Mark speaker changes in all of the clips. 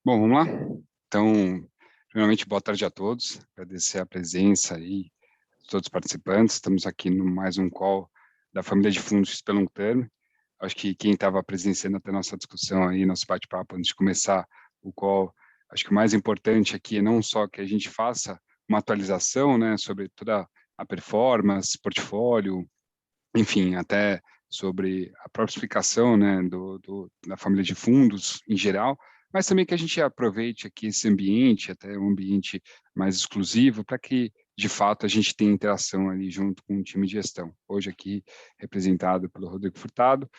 Speaker 1: Bom, vamos lá? Então, primeiramente, boa tarde a todos. Agradecer a presença aí de todos os participantes. Estamos aqui no mais um call da família de fundos XP Long Term. Acho que quem estava presenciando até a nossa discussão aí, nosso bate-papo antes de começar o call, acho que o mais importante aqui é não só que a gente faça uma atualização, né, sobre toda a performance, portfólio, enfim, até sobre a própria explicação, né, da família de fundos em geral, mas também que a gente aproveite aqui esse ambiente, até um ambiente mais exclusivo, para que, de fato, a gente tenha interação ali junto com o time de gestão. Hoje aqui, representado pelo Rodrigo Furtado.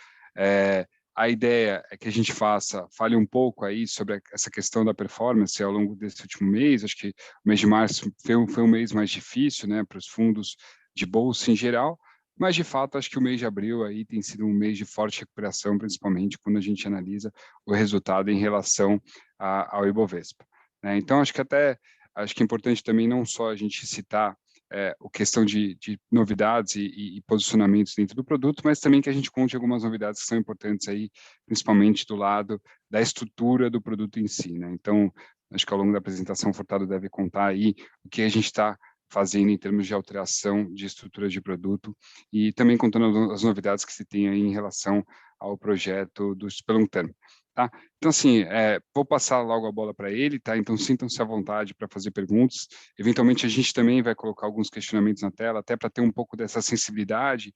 Speaker 1: A ideia é que a gente fale um pouco aí sobre essa questão da performance ao longo desse último mês. Acho que o mês de março foi um mês mais difícil, né, para os fundos de bolsa em geral, mas, de fato, acho que o mês de abril aí tem sido um mês de forte recuperação, principalmente quando a gente analisa o resultado em relação ao Ibovespa, né? Então, acho que é importante também não só a gente citar a questão de novidades e posicionamentos dentro do produto, mas também que a gente conte algumas novidades que são importantes aí, principalmente do lado da estrutura do produto em si, né? Então, acho que ao longo da apresentação, o Furtado deve contar aí o que a gente está fazendo em termos de alteração de estrutura de produto e também contando as novidades que se tem aí em relação ao projeto do Long Term, tá? Então, assim, vou passar logo a bola para ele, tá? Então, sintam-se à vontade para fazer perguntas. Eventualmente, a gente também vai colocar alguns questionamentos na tela, até para ter um pouco dessa sensibilidade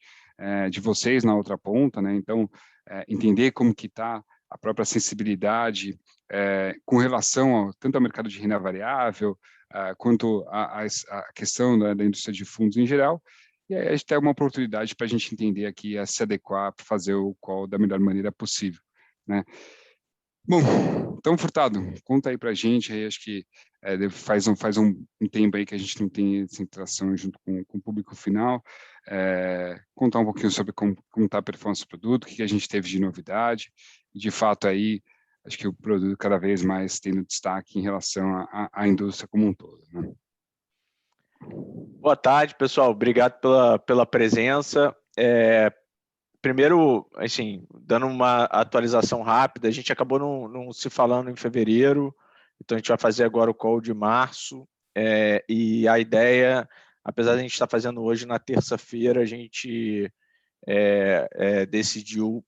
Speaker 1: de vocês na outra ponta, né? Então, entender como que está a própria sensibilidade com relação tanto ao mercado de renda variável, quanto a questão da indústria de fundos em geral, e aí a gente tem uma oportunidade para a gente entender aqui, a se adequar para fazer o call da melhor maneira possível, né? Bom, então, Furtado, conta aí para a gente, aí acho que faz um tempo aí que a gente não tem essa interação junto com o público final, contar um pouquinho sobre como está a performance do produto, o que a gente teve de novidade, e de fato aí, acho que o produto cada vez mais tendo destaque em relação à indústria como um todo, né?
Speaker 2: Boa tarde, pessoal. Obrigado pela presença. Primeiro, assim, dando uma atualização rápida, a gente acabou não se falando em fevereiro, então a gente vai fazer agora o call de março, e a ideia, apesar de a gente estar fazendo hoje na terça-feira, a gente decidiu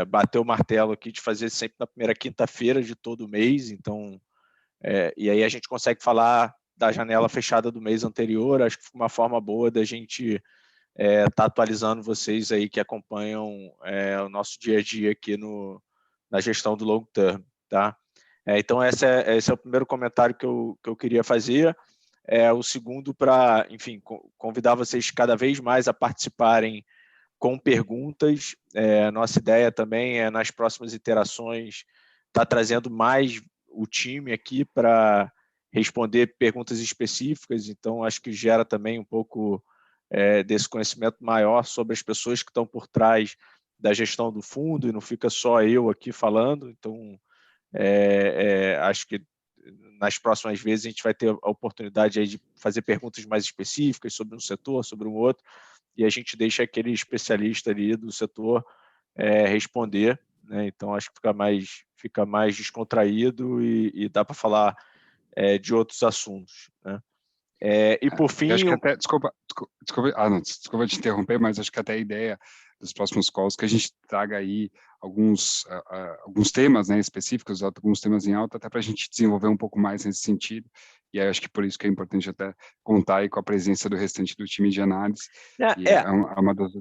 Speaker 2: bater o martelo aqui de fazer sempre na primeira quinta-feira de todo mês, então, e aí a gente consegue falar da janela fechada do mês anterior. Acho que foi uma forma boa da gente tá atualizando vocês aí que acompanham o nosso dia a dia aqui na gestão do long term, tá? Então, esse é o primeiro comentário que eu queria fazer. O segundo, para, enfim, convidar vocês cada vez mais a participarem com perguntas. Nossa ideia também é, nas próximas iterações, estar trazendo mais o time aqui para responder perguntas específicas, então acho que gera também um pouco desse conhecimento maior sobre as pessoas que estão por trás da gestão do fundo, e não fica só eu aqui falando. Então, acho que nas próximas vezes a gente vai ter a oportunidade aí de fazer perguntas mais específicas sobre um setor, sobre um outro, e a gente deixa aquele especialista ali do setor responder, né? Então, acho que fica mais descontraído e dá para falar de outros assuntos, né? E por
Speaker 1: Eu acho
Speaker 2: fim,
Speaker 1: que até, desculpa te interromper, mas acho que até a ideia dos próximos calls que a gente traga aí alguns temas, né, específicos, alguns temas em alta, até para a gente desenvolver um pouco mais nesse sentido. E aí acho que por isso que é importante até contar aí com a presença do restante do time de análise. E é uma das...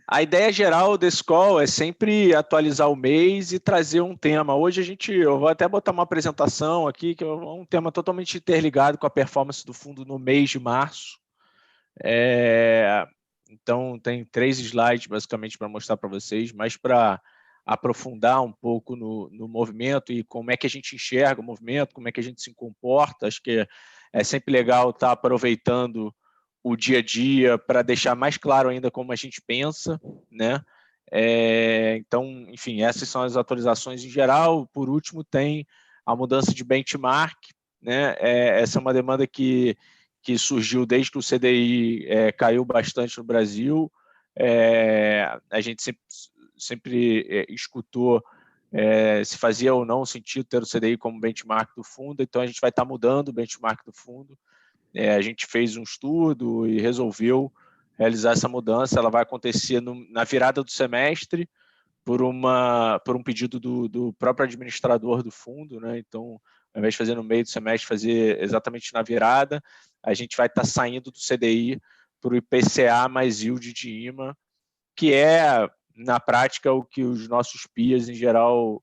Speaker 2: A ideia geral desse call é sempre atualizar o mês e trazer um tema. Hoje eu vou até botar uma apresentação aqui, que é um tema totalmente interligado com a performance do fundo no mês de março. Então, tem 3 slides, basicamente, para mostrar para vocês, mas para aprofundar um pouco no movimento e como é que a gente enxerga o movimento, como é que a gente se comporta. Acho que é sempre legal estar aproveitando o dia a dia para deixar mais claro ainda como a gente pensa, né? Então, enfim, essas são as atualizações em geral. Por último, tem a mudança de benchmark, né? Essa é uma demanda que surgiu desde que o CDI caiu bastante no Brasil. A gente sempre escutou se fazia ou não sentido ter o CDI como benchmark do fundo, então a gente vai estar mudando o benchmark do fundo. A gente fez um estudo e resolveu realizar essa mudança. Ela vai acontecer na virada do semestre, por um pedido do próprio administrador do fundo, né? Então, ao invés de fazer no meio do semestre, fazer exatamente na virada, a gente vai estar saindo do CDI para o IPCA mais yield de IMA, que é, na prática, o que os nossos PIAs, em geral,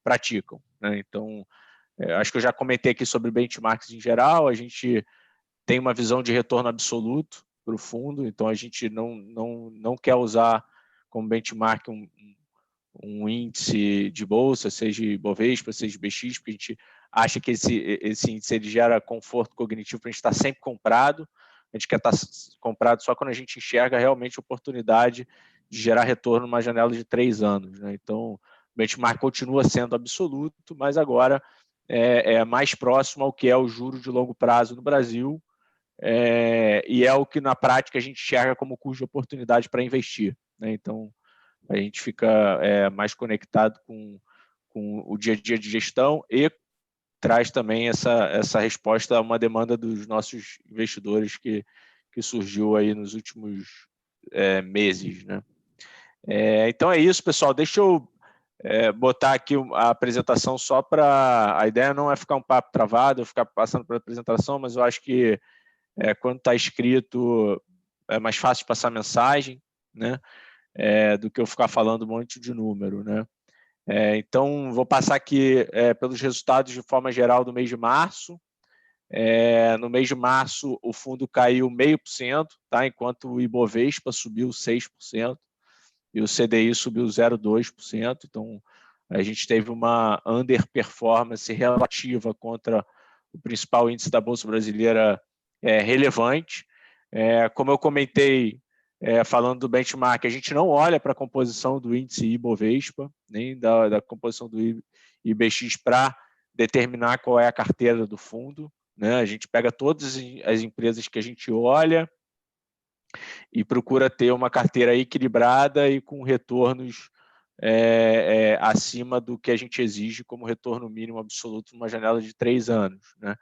Speaker 2: praticam, né? Então, acho que eu já comentei aqui sobre benchmarks em geral, a gente tem uma visão de retorno absoluto para o fundo, então a gente não quer usar como benchmark um índice de bolsa, seja Ibovespa, seja BX, porque a gente acha que esse índice ele gera conforto cognitivo para a gente estar sempre comprado. A gente quer estar comprado só quando a gente enxerga realmente a oportunidade de gerar retorno numa janela de 3 anos, né? Então, o benchmark continua sendo absoluto, mas agora é mais próximo ao que é o juro de longo prazo no Brasil, e é o que na prática a gente enxerga como custo de oportunidade para investir, né? Então, a gente fica mais conectado com o dia a dia de gestão e traz também essa resposta a uma demanda dos nossos investidores que surgiu aí nos últimos meses, né? Então é isso, pessoal. Deixa eu botar aqui a apresentação só para... A ideia não é ficar um papo travado, eu ficar passando pela apresentação, mas eu acho que quando está escrito é mais fácil de passar mensagem, né? Do que eu ficar falando um monte de número, né? Então, vou passar aqui pelos resultados de forma geral do mês de março. No mês de março, o fundo caiu 0,5%, tá? Enquanto o Ibovespa subiu 6% e o CDI subiu 0,2%. Então, a gente teve uma underperformance relativa contra o principal índice da Bolsa Brasileira relevante. Como eu comentei, falando do benchmark, a gente não olha para a composição do índice Ibovespa, nem da composição do IBX para determinar qual é a carteira do fundo, né? A gente pega todas as empresas que a gente olha e procura ter uma carteira equilibrada e com retornos acima do que a gente exige como retorno mínimo absoluto numa janela de 3 anos, né?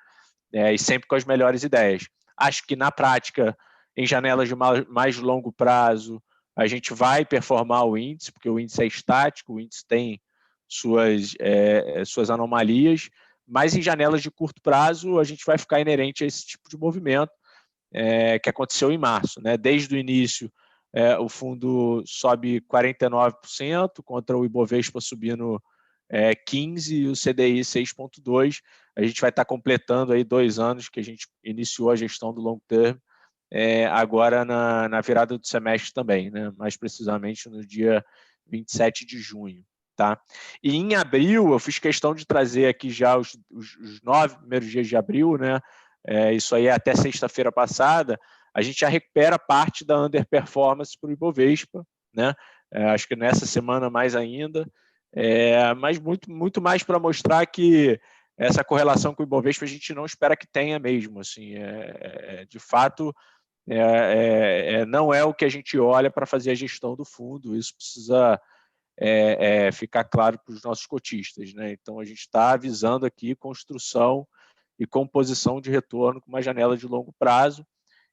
Speaker 2: E sempre com as melhores ideias. Acho que, na prática, em janelas de mais longo prazo, a gente vai performar o índice, porque o índice é estático, o índice tem suas anomalias, mas em janelas de curto prazo, a gente vai ficar inerente a esse tipo de movimento que aconteceu em março, né? Desde o início, o fundo sobe 49%, contra o Ibovespa subindo 15% e o CDI 6,2%. A gente vai estar completando aí 2 anos que a gente iniciou a gestão do long term, agora na virada do semestre também, né? Mais precisamente no dia 27 de junho. Tá? E em abril, eu fiz questão de trazer aqui já os 9 primeiros dias de abril, né? Isso aí é até sexta-feira passada, a gente já recupera parte da underperformance para o Ibovespa, né? Acho que nessa semana mais ainda, mas muito mais para mostrar que essa correlação com o Ibovespa a gente não espera que tenha mesmo. Assim, de fato, não é o que a gente olha para fazer a gestão do fundo, isso precisa ficar claro para os nossos cotistas, né? Então, a gente está avisando aqui construção e composição de retorno com uma janela de longo prazo,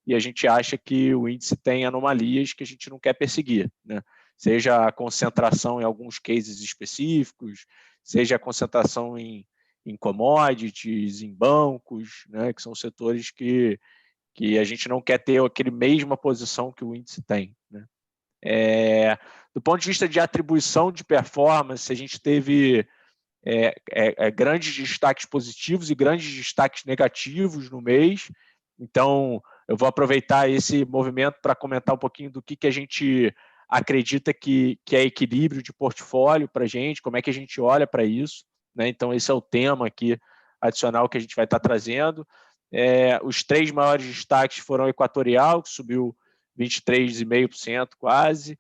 Speaker 2: e a gente acha que o índice tem anomalias que a gente não quer perseguir, né? Seja a concentração em alguns cases específicos, seja a concentração em commodities, em bancos, né? Que são setores que a gente não quer ter aquele mesma posição que o índice tem, né? Do ponto de vista de atribuição de performance, a gente teve grandes destaques positivos e grandes destaques negativos no mês. Então, eu vou aproveitar esse movimento para comentar um pouquinho do que a gente acredita que é equilíbrio de portfólio para a gente, como é que a gente olha para isso, né? Então, esse é o tema aqui adicional que a gente vai estar trazendo. Os 3 maiores destaques foram o Equatorial, que subiu 23,5% quase,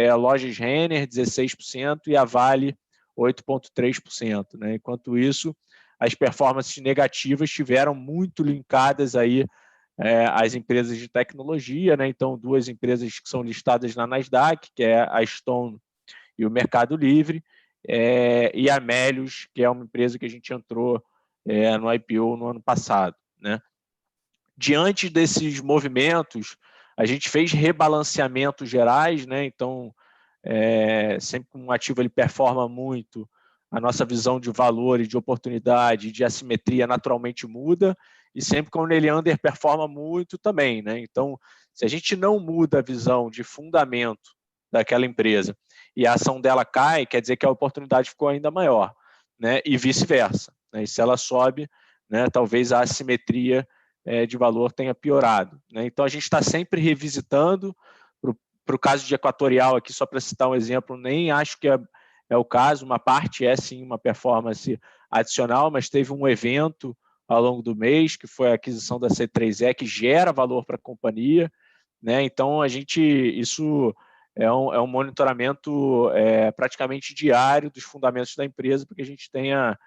Speaker 2: a Lojas Renner, 16%, e a Vale, 8,3%, né? Enquanto isso, as performances negativas estiveram muito linkadas aí às empresas de tecnologia, né? Então, 2 empresas que são listadas na Nasdaq, que é a Stone e o Mercado Livre, e a Melius, que é uma empresa que a gente entrou no IPO no ano passado, né? Diante desses movimentos, a gente fez rebalanceamentos gerais, né? Então, sempre que um ativo ele performa muito, a nossa visão de valor e de oportunidade, de assimetria naturalmente muda, e sempre quando ele underperforma muito também, né? Então, se a gente não muda a visão de fundamento daquela empresa e a ação dela cai, quer dizer que a oportunidade ficou ainda maior, né? E vice-versa, né? E se ela sobe, né, talvez a assimetria de valor tenha piorado, né? Então, a gente está sempre revisitando. Para o caso de Equatorial, aqui só para citar um exemplo, nem acho que é o caso, uma parte é sim uma performance adicional, mas teve um evento ao longo do mês, que foi a aquisição da C3E, que gera valor para a companhia, né? Então, isso é um monitoramento praticamente diário dos fundamentos da empresa, porque a gente tenha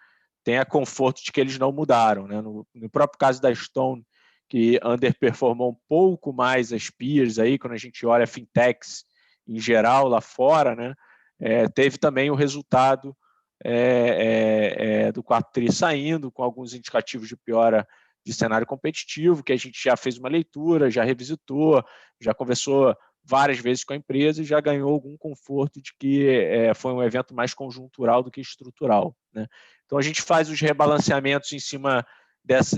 Speaker 2: conforto de que eles não mudaram, né? No próprio caso da Stone, que underperformou um pouco mais as peers aí, quando a gente olha fintechs em geral lá fora, né? Teve também o resultado do quarto tri saindo, com alguns indicativos de piora de cenário competitivo, que a gente já fez uma leitura, já revisitou, já conversou várias vezes com a empresa e já ganhou algum conforto de que foi um evento mais conjuntural do que estrutural, né? Então, a gente faz os rebalanceamentos em cima desse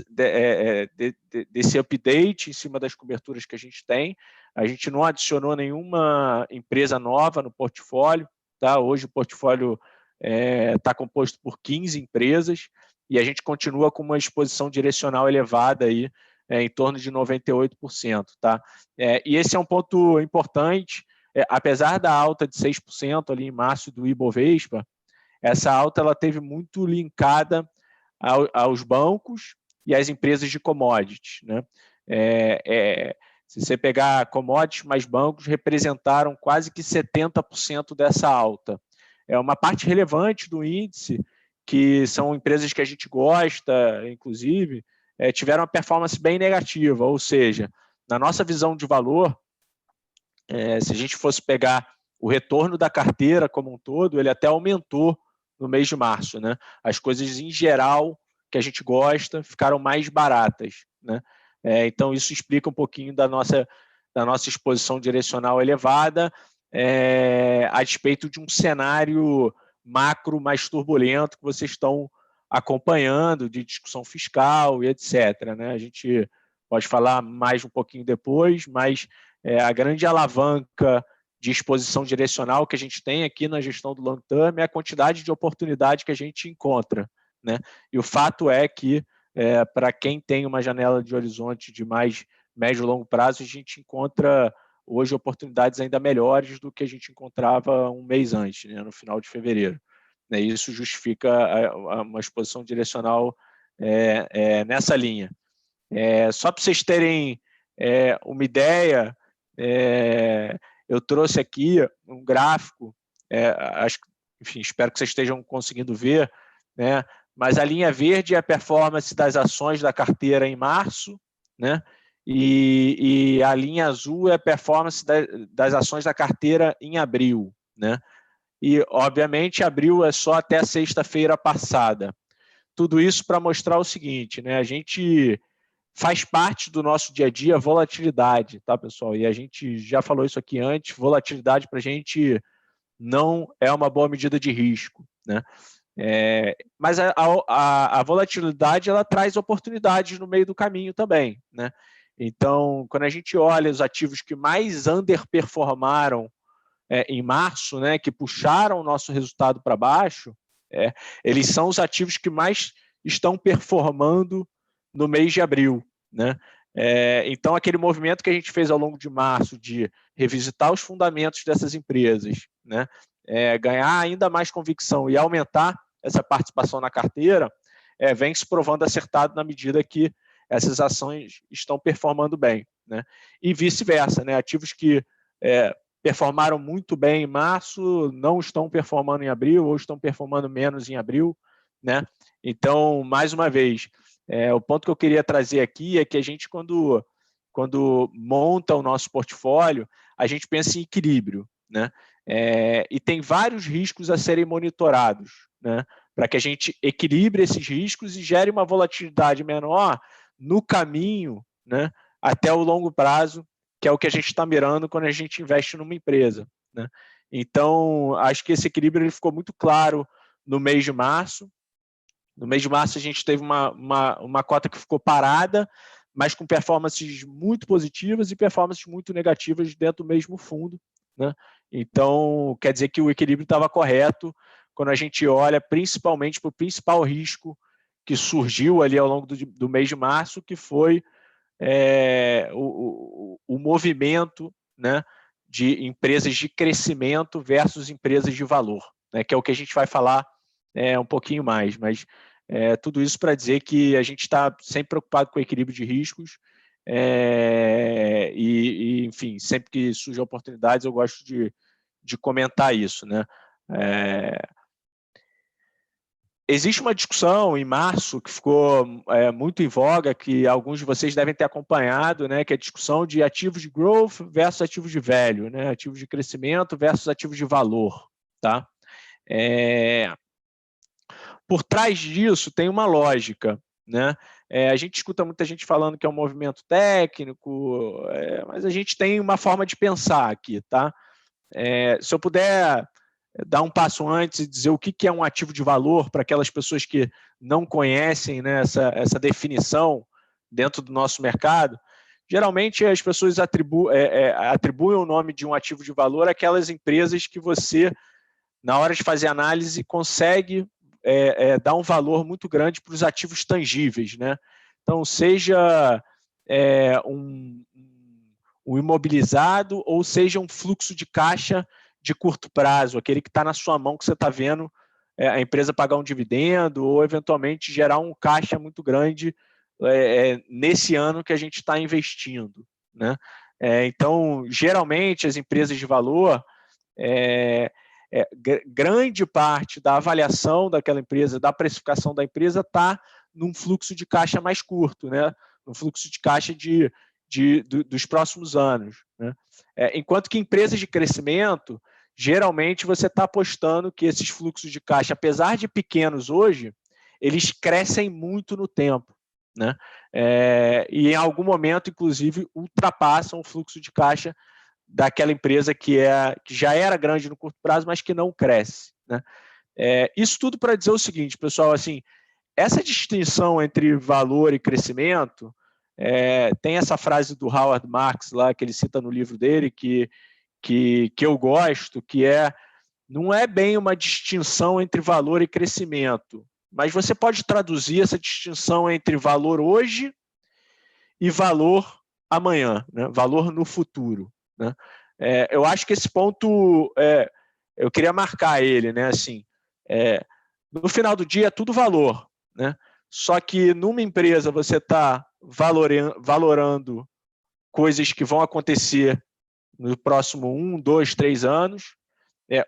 Speaker 2: update, em cima das coberturas que a gente tem. A gente não adicionou nenhuma empresa nova no portfólio, tá? Hoje o portfólio está composto por 15 empresas e a gente continua com uma exposição direcional elevada aí, em torno de 98%. Tá? E esse é um ponto importante, apesar da alta de 6% ali em março do Ibovespa, essa alta ela teve muito linkada aos bancos e às empresas de commodities, né? Se você pegar commodities mais bancos, representaram quase que 70% dessa alta. É uma parte relevante do índice, que são empresas que a gente gosta, inclusive, tiveram uma performance bem negativa, ou seja, na nossa visão de valor, se a gente fosse pegar o retorno da carteira como um todo, ele até aumentou no mês de março, né? As coisas em geral que a gente gosta ficaram mais baratas, né? Então isso explica um pouquinho da nossa exposição direcional elevada, a despeito de um cenário macro mais turbulento que vocês estão acompanhando, de discussão fiscal e etc, né? A gente pode falar mais um pouquinho depois, mas a grande alavanca de exposição direcional que a gente tem aqui na gestão do long term é a quantidade de oportunidade que a gente encontra, né? E o fato é que, para quem tem uma janela de horizonte de mais médio e longo prazo, a gente encontra hoje oportunidades ainda melhores do que a gente encontrava um mês antes, né, no final de fevereiro. E isso justifica uma exposição direcional nessa linha. Só para vocês terem uma ideia, eu trouxe aqui um gráfico, enfim, espero que vocês estejam conseguindo ver, né? Mas a linha verde é a performance das ações da carteira em março, né? E a linha azul é a performance das ações da carteira em abril, né? E, obviamente, abril é só até a sexta-feira passada. Tudo isso para mostrar o seguinte, né? A gente faz parte do nosso dia a dia volatilidade, tá, pessoal? E a gente já falou isso aqui antes, volatilidade para a gente não é uma boa medida de risco, né? Mas a volatilidade ela traz oportunidades no meio do caminho também, né? Então, quando a gente olha os ativos que mais underperformaram em março, né, que puxaram o nosso resultado para baixo, eles são os ativos que mais estão performando no mês de abril, né? Então, aquele movimento que a gente fez ao longo de março de revisitar os fundamentos dessas empresas, né, ganhar ainda mais convicção e aumentar essa participação na carteira, vem se provando acertado na medida que essas ações estão performando bem, né? E vice-versa, né? Ativos que performaram muito bem em março não estão performando em abril ou estão performando menos em abril, né? Então, mais uma vez, o ponto que eu queria trazer aqui é que a gente, quando monta o nosso portfólio, a gente pensa em equilíbrio, né? E tem vários riscos a serem monitorados, né, para que a gente equilibre esses riscos e gere uma volatilidade menor no caminho, né, até o longo prazo, que é o que a gente está mirando quando a gente investe numa empresa, né? Então, acho que esse equilíbrio ele ficou muito claro no mês de março. No mês de março, a gente teve uma cota que ficou parada, mas com performances muito positivas e performances muito negativas dentro do mesmo fundo, né? Então, quer dizer que o equilíbrio estava correto quando a gente olha principalmente para o principal risco que surgiu ali ao longo do mês de março, que foi o movimento, né, de empresas de crescimento versus empresas de valor, né, que é o que a gente vai falar um pouquinho mais, mas tudo isso para dizer que a gente está sempre preocupado com o equilíbrio de riscos enfim, sempre que surgem oportunidades eu gosto de comentar isso, né? Existe uma discussão em março que ficou muito em voga, que alguns de vocês devem ter acompanhado, né, que é a discussão de ativos de growth versus ativos de value, né, ativos de crescimento versus ativos de valor. Tá? Por trás disso tem uma lógica. Né? A gente escuta muita gente falando que é um movimento técnico, mas a gente tem uma forma de pensar aqui. Tá? Se eu puder dar um passo antes e dizer o que é um ativo de valor para aquelas pessoas que não conhecem, né, essa definição dentro do nosso mercado, geralmente as pessoas atribuem o nome de um ativo de valor àquelas empresas que você, na hora de fazer análise, consegue dar um valor muito grande para os ativos tangíveis. Né? Então, seja um imobilizado ou seja um fluxo de caixa de curto prazo, aquele que está na sua mão, que você está vendo a empresa pagar um dividendo ou, eventualmente, gerar um caixa muito grande nesse ano que a gente está investindo. Né? Então, geralmente, as empresas de valor, grande parte da avaliação daquela empresa, da precificação da empresa, está num fluxo de caixa mais curto, né? Num fluxo de caixa dos próximos anos. Né? Enquanto que empresas de crescimento, geralmente você está apostando que esses fluxos de caixa, apesar de pequenos hoje, eles crescem muito no tempo. Né? E em algum momento, inclusive, ultrapassam o fluxo de caixa daquela empresa que já era grande no curto prazo, mas que não cresce. Né? Isso tudo para dizer o seguinte, pessoal, assim, essa distinção entre valor e crescimento, tem essa frase do Howard Marks lá, que ele cita no livro dele, que eu gosto, que não é bem uma distinção entre valor e crescimento, mas você pode traduzir essa distinção entre valor hoje e valor amanhã, né? Valor no futuro. Né? Eu acho que esse ponto, eu queria marcar ele, né? Assim, no final do dia é tudo valor, né? Só que numa empresa você está valorando coisas que vão acontecer no próximo 1, 2, 3 anos,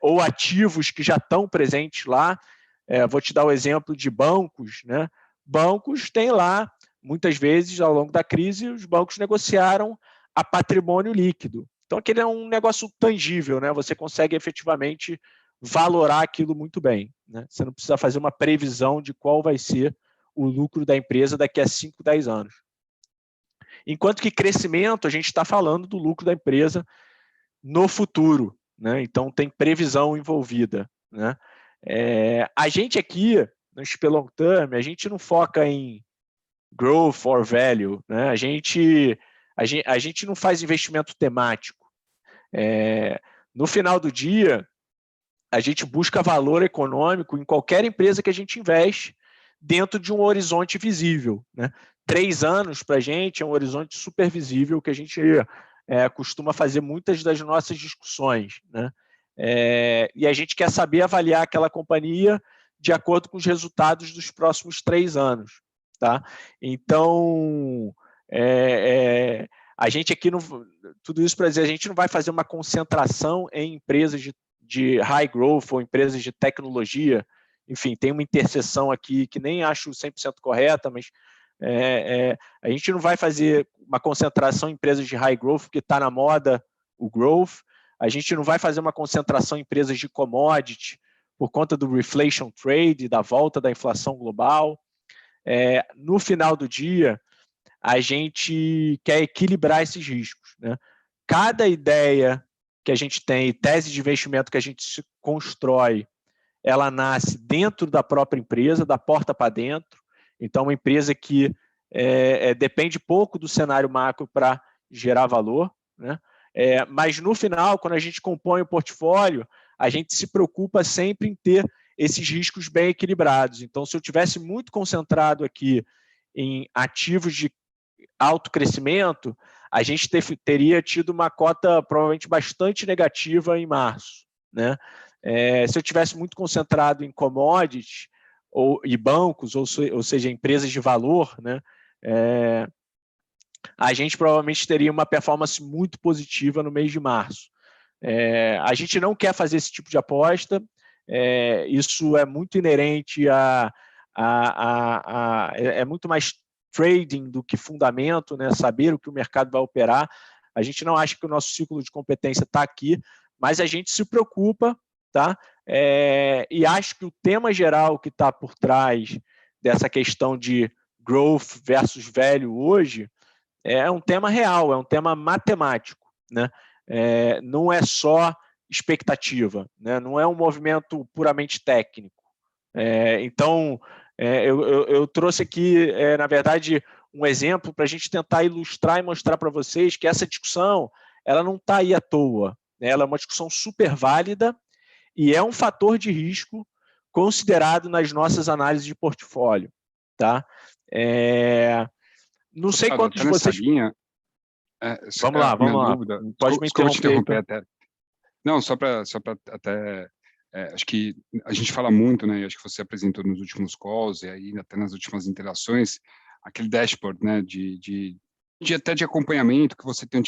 Speaker 2: ou ativos que já estão presentes lá. Vou te dar o exemplo de bancos. Né? Bancos têm lá, muitas vezes, ao longo da crise, os bancos negociaram a patrimônio líquido. Então, aquele é um negócio tangível, né? Você consegue efetivamente valorar aquilo muito bem. Né? Você não precisa fazer uma previsão de qual vai ser o lucro da empresa daqui a 5, 10 anos. Enquanto que crescimento, a gente está falando do lucro da empresa no futuro. Né? Então, tem previsão envolvida. Né? A gente aqui, no XP Long Term, a gente não foca em growth or value. Né? A gente não faz investimento temático. No final do dia, a gente busca valor econômico em qualquer empresa que a gente investe dentro de um horizonte visível. Né? 3 anos, para a gente, é um horizonte super visível que a gente costuma fazer muitas das nossas discussões. Né? E a gente quer saber avaliar aquela companhia de acordo com os resultados dos próximos 3 anos. Tá? Então, a gente aqui, tudo isso para dizer, a gente não vai fazer uma concentração em empresas de high growth ou empresas de tecnologia. Enfim, tem uma interseção aqui que nem acho 100% correta, mas a gente não vai fazer uma concentração em empresas de high growth, porque está na moda o growth. a gente não vai fazer uma concentração em empresas de commodity por conta do reflation trade, da volta da inflação global. No final do dia, a gente quer equilibrar esses riscos, né? Cada ideia que a gente tem, tese de investimento que a gente constrói, ela nasce dentro da própria empresa, da porta para dentro. Então, uma empresa que depende pouco do cenário macro para gerar valor, né? Mas, no final, quando a gente compõe o portfólio, a gente se preocupa sempre em ter esses riscos bem equilibrados. Então, se eu tivesse muito concentrado aqui em ativos de alto crescimento, a gente teria tido uma cota provavelmente bastante negativa em março, né? Se eu tivesse muito concentrado em commodities e bancos, ou seja, empresas de valor, né? A gente provavelmente teria uma performance muito positiva no mês de março. A gente não quer fazer esse tipo de aposta, isso é muito inerente é muito mais trading do que fundamento, né? Saber o que o mercado vai operar. A gente não acha que o nosso ciclo de competência está aqui, mas a gente se preocupa, tá? E acho que o tema geral que está por trás dessa questão de growth versus value hoje é um tema real, é um tema matemático, né? Não é só expectativa, né? Não é um movimento puramente técnico. Então, eu trouxe aqui, na verdade, um exemplo para a gente tentar ilustrar e mostrar para vocês que essa discussão ela não está aí à toa, né? Ela é uma discussão super válida e é um fator de risco considerado nas nossas análises de portfólio, tá? Não sei quantos de vocês...
Speaker 1: linha,
Speaker 2: vamos lá.
Speaker 1: Dúvida,
Speaker 2: Pode me
Speaker 1: desculpa te interromper
Speaker 2: então.
Speaker 1: até. Não, só para até... acho que a gente fala muito, né? Acho que você apresentou nos últimos calls e aí até nas últimas interações, aquele dashboard, né? Até de acompanhamento que você tem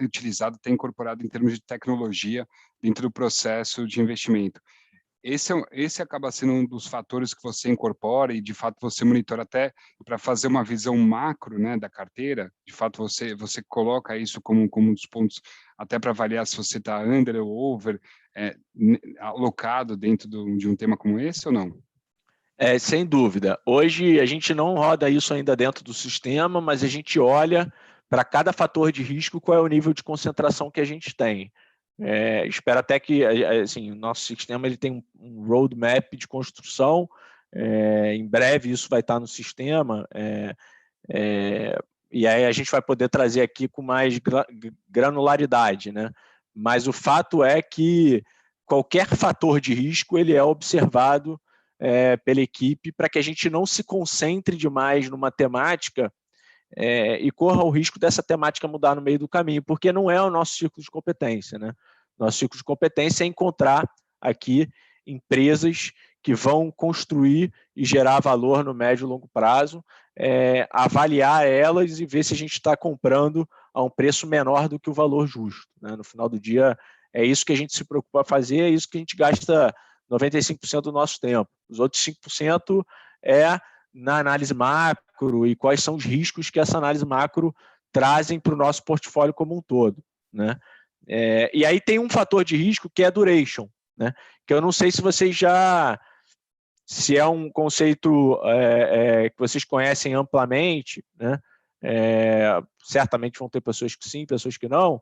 Speaker 1: utilizado, tem incorporado em termos de tecnologia dentro do processo de investimento. Esse acaba sendo um dos fatores que você incorpora e, de fato, você monitora até para fazer uma visão macro, né, da carteira. De fato, você coloca isso como um dos pontos até para avaliar se você está under ou over, alocado dentro de um tema como esse ou não?
Speaker 2: Sem dúvida. Hoje a gente não roda isso ainda dentro do sistema, mas a gente olha para cada fator de risco qual é o nível de concentração que a gente tem. Espero até que assim, o nosso sistema ele tem um roadmap de construção. Em breve isso vai estar no sistema. E aí a gente vai poder trazer aqui com mais granularidade, né? Mas o fato é que qualquer fator de risco ele é observado pela equipe para que a gente não se concentre demais numa temática e corra o risco dessa temática mudar no meio do caminho, porque não é o nosso ciclo de competência, né? Nosso ciclo de competência é encontrar aqui empresas que vão construir e gerar valor no médio e longo prazo, avaliar elas e ver se a gente está comprando a um preço menor do que o valor justo, né? No final do dia, é isso que a gente se preocupa a fazer, é isso que a gente gasta 95% do nosso tempo. Os outros 5% é na análise macro e quais são os riscos que essa análise macro trazem para o nosso portfólio como um todo, né? E aí tem um fator de risco que é a duration, né? Que eu não sei se é um conceito que vocês conhecem amplamente, né? Certamente vão ter pessoas que sim, pessoas que não,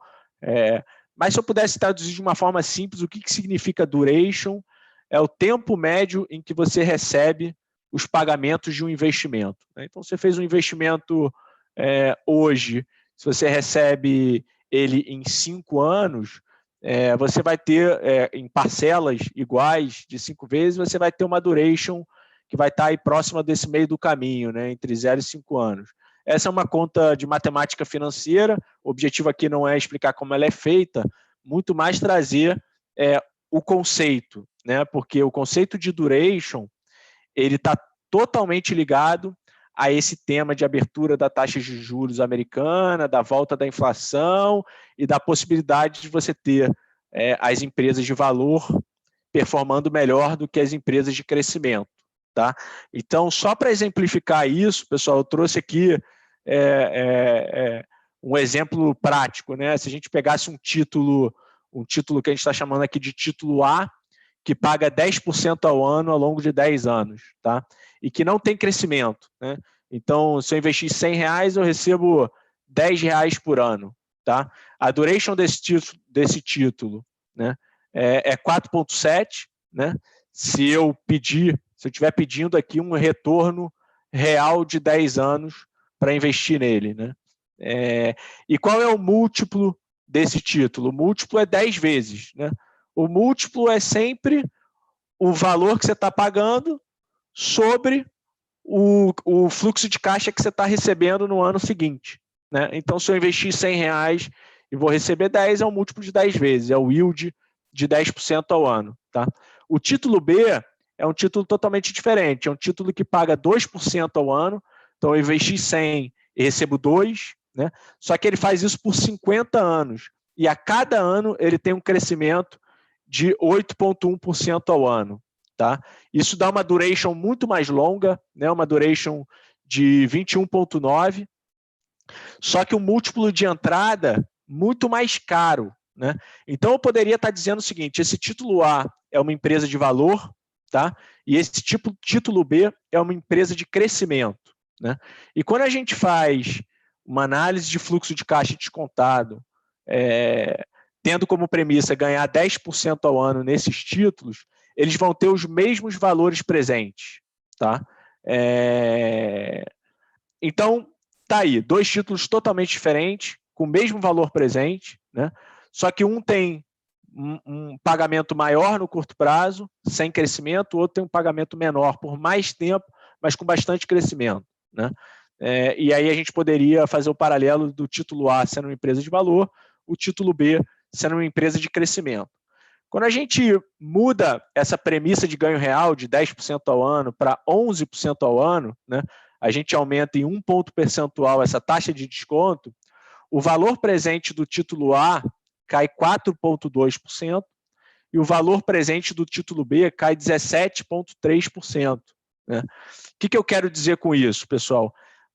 Speaker 2: mas se eu pudesse traduzir de uma forma simples, o que significa duration? É o tempo médio em que você recebe os pagamentos de um investimento, né? Então, você fez um investimento hoje, se você recebe ele em 5 anos, você vai ter, em parcelas iguais de 5 vezes, você vai ter uma duration que vai estar aí próxima desse meio do caminho, né, entre 0 e 5 anos. Essa é uma conta de matemática financeira, o objetivo aqui não é explicar como ela é feita, muito mais trazer o conceito, né, porque o conceito de duration ele está totalmente ligado a esse tema de abertura da taxa de juros americana, da volta da inflação e da possibilidade de você ter as empresas de valor performando melhor do que as empresas de crescimento, tá? Então, só para exemplificar isso, pessoal, eu trouxe aqui um exemplo prático, né? Se a gente pegasse um título um título que a gente está chamando aqui de título A, que paga 10% ao ano ao longo de 10 anos, tá? E que não tem crescimento, né? Então, se eu investir R$100, eu recebo R$10 por ano, tá? A duration desse título, né, é 4,7, né? Se eu estiver pedindo aqui um retorno real de 10 anos para investir nele, né? E qual é o múltiplo desse título? O múltiplo é 10 vezes, né? O múltiplo é sempre o valor que você está pagando sobre o fluxo de caixa que você está recebendo no ano seguinte, né? Então, se eu investir R$100 e vou receber 10, é um múltiplo de 10 vezes, é o yield de 10% ao ano, tá? O título B é um título totalmente diferente, é um título que paga 2% ao ano, então eu investi 100 e recebo 2, né? Só que ele faz isso por 50 anos, e a cada ano ele tem um crescimento de 8,1% ao ano, tá? Isso dá uma duration muito mais longa, né? Uma duration de 21,9, só que o múltiplo de entrada muito mais caro, né? Então eu poderia estar dizendo o seguinte: esse título A é uma empresa de valor, tá? E esse título B é uma empresa de crescimento, né? E quando a gente faz uma análise de fluxo de caixa descontado, tendo como premissa ganhar 10% ao ano nesses títulos, eles vão ter os mesmos valores presentes, tá? Então, tá aí, 2 títulos totalmente diferentes, com o mesmo valor presente, né? Só que um tem um pagamento maior no curto prazo, sem crescimento, o outro tem um pagamento menor por mais tempo, mas com bastante crescimento, né? E aí a gente poderia fazer o paralelo do título A sendo uma empresa de valor, o título B sendo uma empresa de crescimento. Quando a gente muda essa premissa de ganho real de 10% ao ano para 11% ao ano, né, a gente aumenta em 1 ponto percentual essa taxa de desconto, o valor presente do título A cai 4,2% e o valor presente do título B cai 17,3%. Né? O que eu quero dizer com isso, pessoal?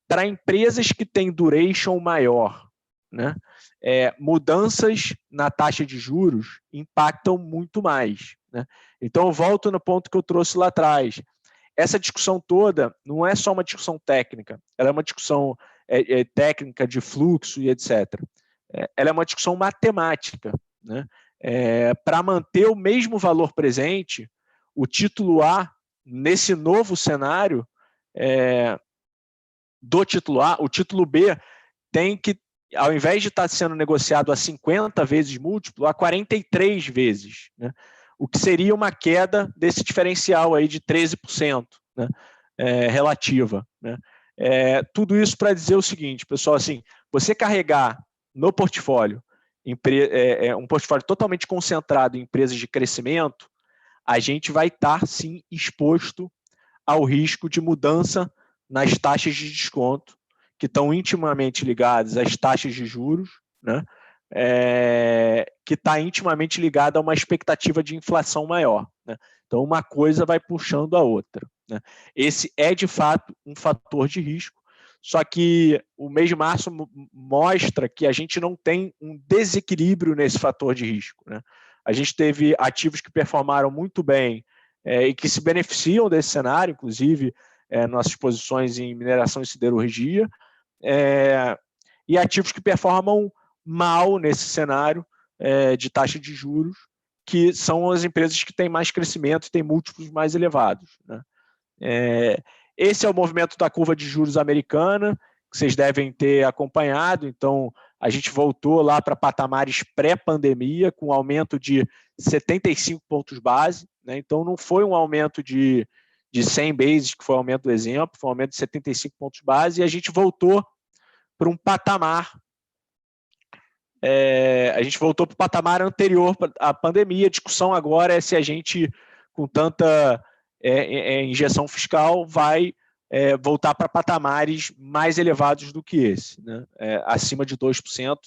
Speaker 2: Para empresas que têm duration maior, né, mudanças na taxa de juros impactam muito mais, né? Então, eu volto no ponto que eu trouxe lá atrás. Essa discussão toda não é só uma discussão técnica, ela é uma discussão técnica de fluxo e etc. Ela é uma discussão matemática, né? Para manter o mesmo valor presente, o título A, nesse novo cenário do título A, o título B tem que, ao invés de estar sendo negociado a 50 vezes múltiplo, a 43 vezes, né? O que seria uma queda desse diferencial aí de 13%, né? Relativa, né? Tudo isso para dizer o seguinte, pessoal, assim, você carregar no portfólio um portfólio totalmente concentrado em empresas de crescimento, a gente vai estar, sim, exposto ao risco de mudança nas taxas de desconto, que estão intimamente ligadas às taxas de juros, né? Que está intimamente ligada a uma expectativa de inflação maior, né? Então, uma coisa vai puxando a outra, né? Esse é, de fato, um fator de risco, só que o mês de março mostra que a gente não tem um desequilíbrio nesse fator de risco, né? A gente teve ativos que performaram muito bem e que se beneficiam desse cenário, inclusive nossas posições em mineração e siderurgia, e ativos que performam mal nesse cenário de taxa de juros, que são as empresas que têm mais crescimento e têm múltiplos mais elevados, né? Esse é o movimento da curva de juros americana, que vocês devem ter acompanhado. Então, a gente voltou lá para patamares pré-pandemia, com um aumento de 75 pontos base, né? Então, não foi um aumento de 100 bases, que foi o aumento do exemplo, foi um aumento de 75 pontos base, e a gente voltou para um patamar. A gente voltou para o patamar anterior à pandemia. A discussão agora é se a gente, com tanta injeção fiscal, vai voltar para patamares mais elevados do que esse, né? Acima de 2%,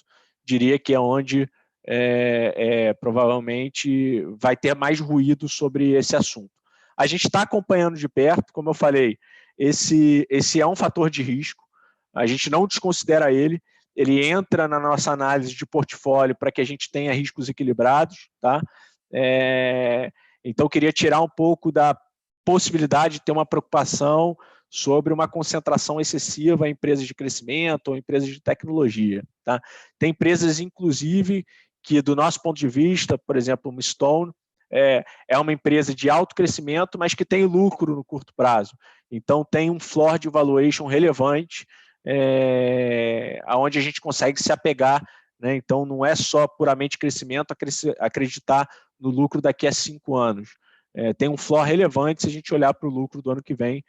Speaker 2: diria que é onde provavelmente vai ter mais ruído sobre esse assunto. A gente está acompanhando de perto, como eu falei, esse é um fator de risco, a gente não desconsidera ele. ele entra na nossa análise de portfólio para que a gente tenha riscos equilibrados, tá? Então, eu queria tirar um pouco da possibilidade de ter uma preocupação sobre uma concentração excessiva em empresas de crescimento ou empresas de tecnologia, tá? Tem empresas, inclusive, que, do nosso ponto de vista, por exemplo, uma Stone, é uma empresa de alto crescimento, mas que tem lucro no curto prazo. Então, tem um floor de valuation relevante, onde a gente consegue se apegar, né? Então, não é só puramente crescimento, acreditar no lucro daqui a 5 anos. Tem um floor relevante se a gente olhar para o lucro do ano que vem,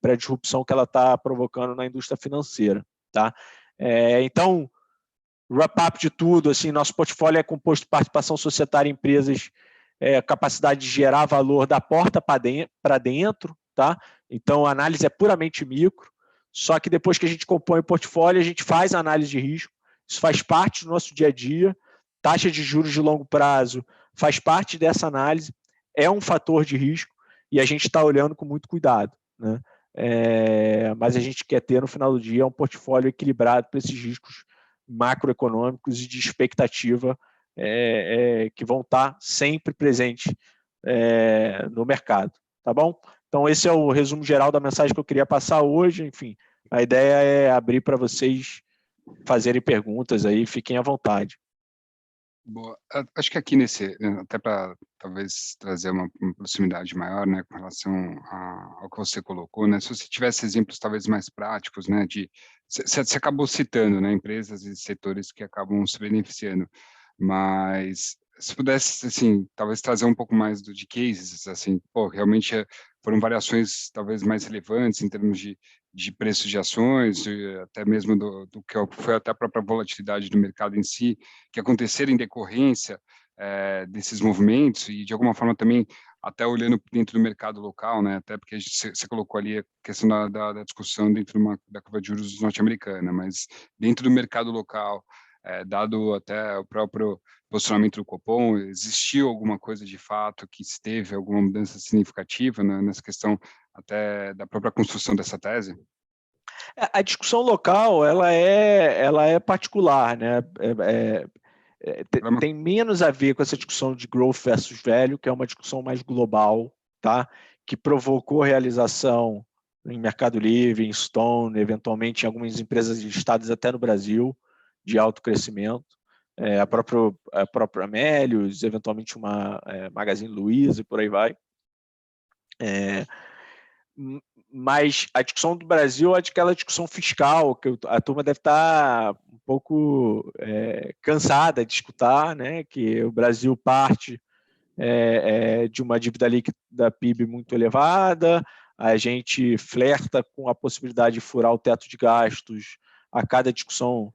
Speaker 2: para a disrupção que ela está provocando na indústria financeira. Tá? Então, wrap-up de tudo, assim, nosso portfólio é composto de participação societária em empresas, capacidade de gerar valor da porta para dentro, tá? Então, a análise é puramente micro, só que depois que a gente compõe o portfólio, a gente faz a análise de risco, isso faz parte do nosso dia a dia, taxa de juros de longo prazo faz parte dessa análise, é um fator de risco e a gente está olhando com muito cuidado, né? Mas a gente quer ter, no final do dia, um portfólio equilibrado para esses riscos macroeconômicos e de expectativa que vão estar sempre presentes no mercado, tá bom? Então, esse é o resumo geral da mensagem que eu queria passar hoje. Enfim, a ideia é abrir para vocês fazerem perguntas aí, fiquem à vontade.
Speaker 1: Boa. Acho que aqui até para talvez trazer uma proximidade maior, né, com relação ao que você colocou, né, se você tivesse exemplos talvez mais práticos, né, você acabou citando, né, empresas e setores que acabam se beneficiando, mas se pudesse, assim, talvez trazer um pouco mais de cases, assim, pô, realmente foram variações talvez mais relevantes em termos de preço de ações, até mesmo do que foi até a própria volatilidade do mercado em si, que aconteceram em decorrência desses movimentos e, de alguma forma, também até olhando dentro do mercado local, né? Até porque você colocou ali a questão da discussão dentro da curva de juros norte-americana, mas dentro do mercado local, dado até o próprio posicionamento do Copom, existiu alguma coisa de fato que teve alguma mudança significativa, né, nessa questão até da própria construção dessa tese?
Speaker 2: A discussão local ela é particular, né? Tem menos a ver com essa discussão de growth versus value, que é uma discussão mais global, tá? Que provocou realização em Mercado Livre, em Stone, eventualmente em algumas empresas listadas até no Brasil, de alto crescimento. A própria Amélios, eventualmente uma Magazine Luiza e por aí vai. Mas a discussão do Brasil é aquela discussão fiscal, que a turma deve estar um pouco cansada de escutar, né? Que o Brasil parte de uma dívida líquida PIB muito elevada, a gente flerta com a possibilidade de furar o teto de gastos a cada discussão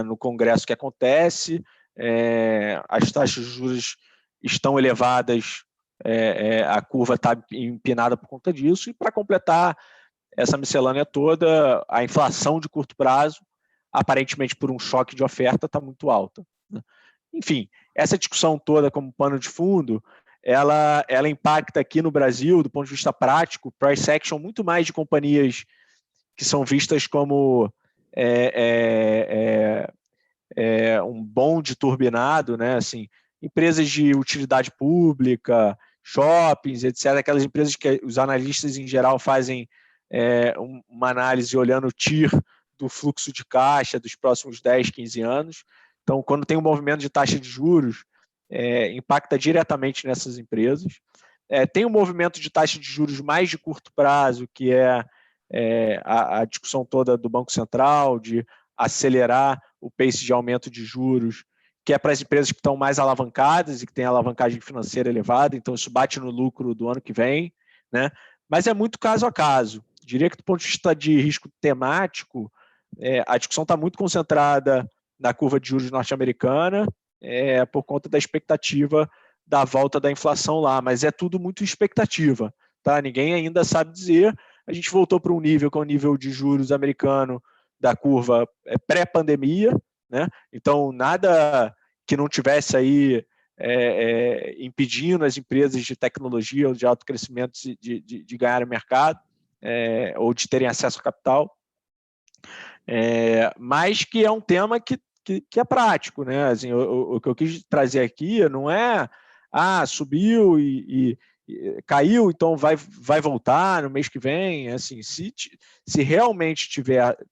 Speaker 2: no Congresso que acontece, as taxas de juros estão elevadas, a curva está empinada por conta disso, e para completar essa miscelânea toda, a inflação de curto prazo, aparentemente por um choque de oferta, está muito alta, né? Enfim, essa discussão toda como pano de fundo, ela impacta aqui no Brasil, do ponto de vista prático, price action muito mais de companhias que são vistas como um bonde turbinado, né? Assim, empresas de utilidade pública, shoppings, etc., aquelas empresas que os analistas em geral fazem uma análise olhando o TIR do fluxo de caixa dos próximos 10, 15 anos. Então, quando tem um movimento de taxa de juros, impacta diretamente nessas empresas. Tem um movimento de taxa de juros mais de curto prazo, que a discussão toda do Banco Central, de acelerar o pace de aumento de juros, que é para as empresas que estão mais alavancadas e que têm alavancagem financeira elevada, então isso bate no lucro do ano que vem, né? Mas é muito caso a caso. Diria que do ponto de vista de risco temático, a discussão está muito concentrada na curva de juros norte-americana, por conta da expectativa da volta da inflação lá, mas é tudo muito expectativa, tá? Ninguém ainda sabe dizer. A gente voltou para um nível que é o nível de juros americano da curva pré-pandemia, né? Então, nada que não tivesse aí impedindo as empresas de tecnologia ou de alto crescimento de ganhar mercado ou de terem acesso a capital. Mas que é um tema que é prático, né? Assim, o que eu quis trazer aqui não é subiu e caiu, então vai voltar no mês que vem. Assim, se realmente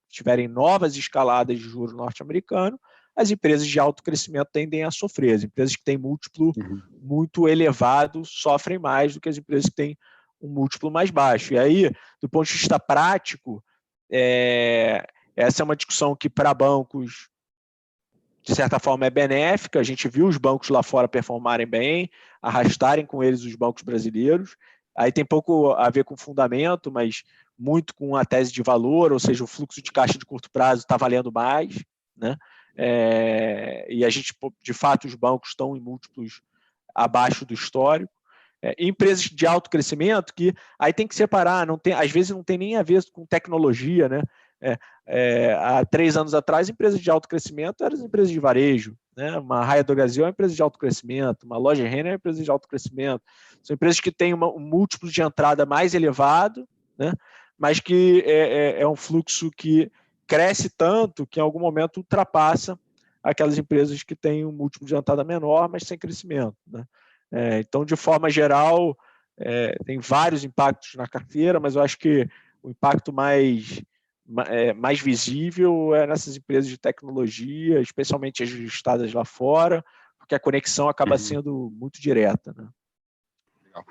Speaker 2: tiverem novas escaladas de juros norte-americano, as empresas de alto crescimento tendem a sofrer. As empresas que têm múltiplo muito elevado sofrem mais do que as empresas que têm um múltiplo mais baixo. E aí, do ponto de vista prático, essa é uma discussão que, para bancos, de certa forma, é benéfica. A gente viu os bancos lá fora performarem bem, arrastarem com eles os bancos brasileiros. Aí tem pouco a ver com fundamento, mas muito com a tese de valor, ou seja, o fluxo de caixa de curto prazo está valendo mais, né? E a gente, de fato, os bancos estão em múltiplos abaixo do histórico. Empresas de alto crescimento, que aí tem que separar, às vezes não tem nem a ver com tecnologia, né? Há 3 anos atrás, empresas de alto crescimento eram as empresas de varejo, né? Uma Raia do Brasil é uma empresa de alto crescimento, uma Loja Renner é uma empresa de alto crescimento. São empresas que têm um múltiplo de entrada mais elevado, né? Mas que é um fluxo que cresce tanto que em algum momento ultrapassa aquelas empresas que têm um múltiplo de entrada menor, mas sem crescimento, né? Então, de forma geral, tem vários impactos na carteira, mas eu acho que o impacto mais visível é nessas empresas de tecnologia, especialmente as listadas lá fora, porque a conexão acaba sendo muito direta, né?
Speaker 3: Legal.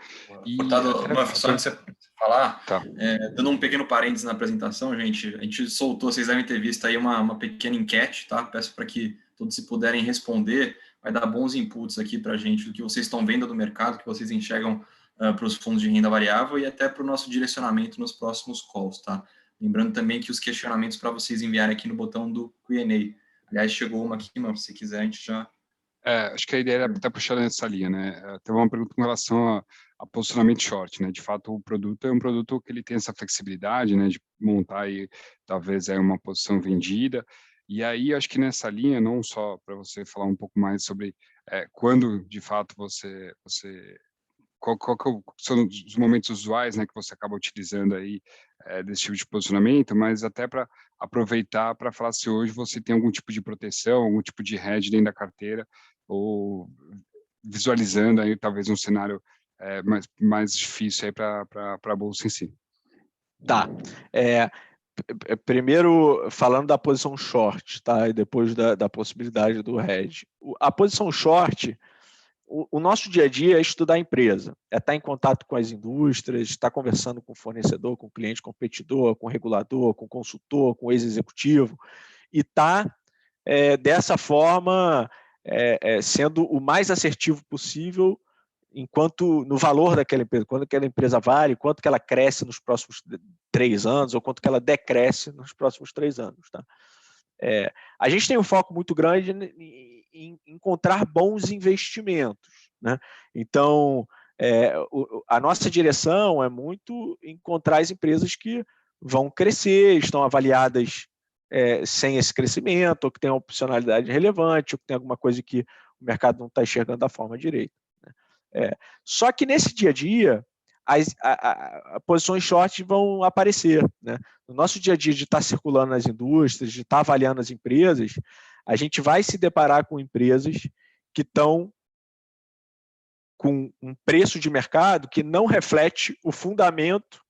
Speaker 3: Furtado, só antes de você falar, dando um pequeno parênteses na apresentação, a gente soltou, vocês devem ter visto aí uma pequena enquete, tá? Peço para que todos, se puderem responder, vai dar bons inputs aqui para a gente do que vocês estão vendo do mercado, que vocês enxergam para os fundos de renda variável e até para o nosso direcionamento nos próximos calls, tá? Lembrando também que os questionamentos para vocês enviarem aqui no botão do Q&A. Aliás, chegou uma aqui, mas se quiser, a gente já...
Speaker 1: acho que a ideia era até puxar nessa linha, né? Tem uma pergunta com relação a posicionamento short, né? De fato, o produto é um produto que ele tem essa flexibilidade, né? De montar aí, talvez, uma posição vendida. E aí, acho que nessa linha, não só para você falar um pouco mais sobre quando, de fato, qual são os momentos usuais, né, que você acaba utilizando aí desse tipo de posicionamento, mas até para aproveitar para falar se hoje você tem algum tipo de proteção, algum tipo de hedge dentro da carteira, ou visualizando aí talvez um cenário mais difícil aí para a bolsa em si.
Speaker 2: Tá. Primeiro, falando da posição short, tá? E depois da possibilidade do hedge. A posição short, o nosso dia a dia é estudar a empresa, é estar em contato com as indústrias, estar conversando com o fornecedor, com o cliente competidor, com o regulador, com o consultor, com o ex-executivo, e estar, dessa forma, sendo o mais assertivo possível enquanto no valor daquela empresa, quanto aquela empresa vale, quanto que ela cresce nos próximos 3 anos ou quanto que ela decresce nos próximos 3 anos. Tá? A gente tem um foco muito grande em encontrar bons investimentos. Né? Então, a nossa direção é muito encontrar as empresas que vão crescer, estão avaliadas sem esse crescimento, ou que tem uma opcionalidade relevante, ou que tem alguma coisa que o mercado não está enxergando da forma direita. Só que nesse dia a dia, as posições short vão aparecer. Né? No nosso dia a dia de estar circulando nas indústrias, de estar avaliando as empresas, a gente vai se deparar com empresas que estão com um preço de mercado que não reflete o fundamento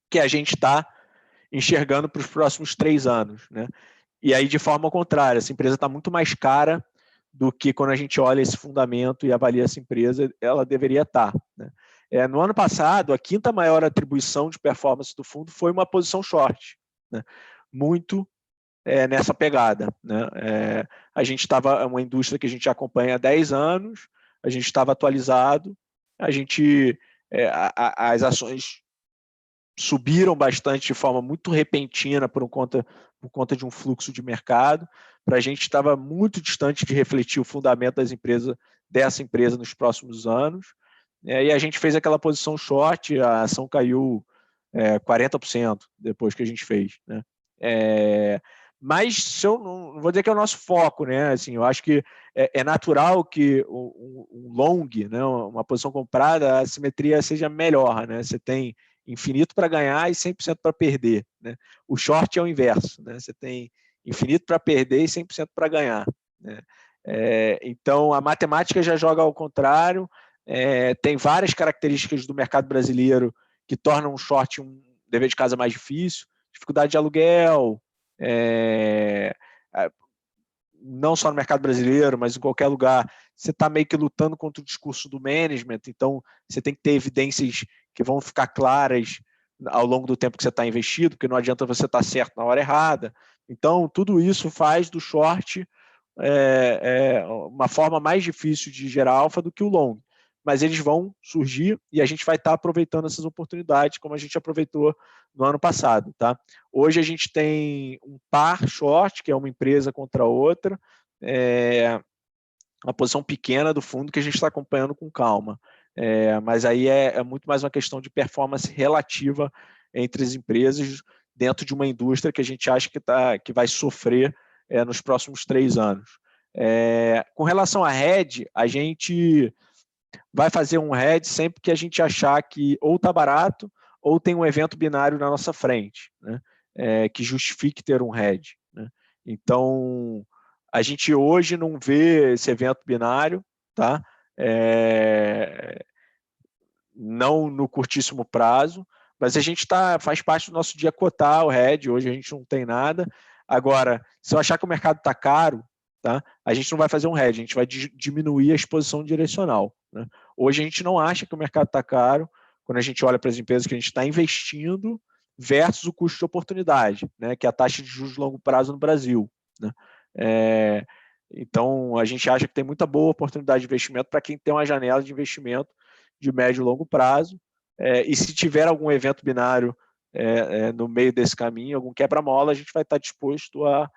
Speaker 2: que a gente está enxergando para os próximos 3 anos. Né? E aí, de forma contrária, essa empresa está muito mais cara do que quando a gente olha esse fundamento e avalia essa empresa, ela deveria estar. Né? No ano passado, a 5ª maior atribuição de performance do fundo foi uma posição short, né? Muito nessa pegada. Né? A gente estava, uma indústria que a gente acompanha há 10 anos, a gente estava atualizado, as ações subiram bastante de forma muito repentina por conta de um fluxo de mercado. Para a gente estava muito distante de refletir o fundamento dessa empresa nos próximos anos. E a gente fez aquela posição short, a ação caiu 40% depois que a gente fez. Né? Mas eu não vou dizer que é o nosso foco. Né? Assim, eu acho que é natural que um long, né, uma posição comprada, a simetria seja melhor. Né? Você tem infinito para ganhar e 100% para perder, né? O short é o inverso, né? Você tem infinito para perder e 100% para ganhar, né? Então, a matemática já joga ao contrário. Tem várias características do mercado brasileiro que tornam um short um dever de casa mais difícil. Dificuldade de aluguel, não só no mercado brasileiro, mas em qualquer lugar, você está meio que lutando contra o discurso do management, então você tem que ter evidências que vão ficar claras ao longo do tempo que você está investido, porque não adianta você estar certo na hora errada. Então, tudo isso faz do short uma forma mais difícil de gerar alfa do que o long. Mas eles vão surgir e a gente vai estar aproveitando essas oportunidades como a gente aproveitou no ano passado. Tá? Hoje a gente tem um par short, que é uma empresa contra outra, uma posição pequena do fundo que a gente está acompanhando com calma. Mas aí é muito mais uma questão de performance relativa entre as empresas dentro de uma indústria que a gente acha que vai sofrer nos próximos 3 anos. Com relação à hedge, a gente vai fazer um hedge sempre que a gente achar que ou está barato ou tem um evento binário na nossa frente, né? Que justifique ter um hedge, né? Então, a gente hoje não vê esse evento binário, tá? Não no curtíssimo prazo, mas a gente faz parte do nosso dia cotar o hedge, hoje a gente não tem nada. Agora, se eu achar que o mercado está caro, tá? A gente não vai fazer um hedge, a gente vai diminuir a exposição direcional, né? Hoje a gente não acha que o mercado está caro, quando a gente olha para as empresas que a gente está investindo versus o custo de oportunidade, né? Que é a taxa de juros de longo prazo no Brasil, né? Então, a gente acha que tem muita boa oportunidade de investimento para quem tem uma janela de investimento de médio e longo prazo, e se tiver algum evento binário no meio desse caminho, algum quebra-mola, a gente vai estar disposto a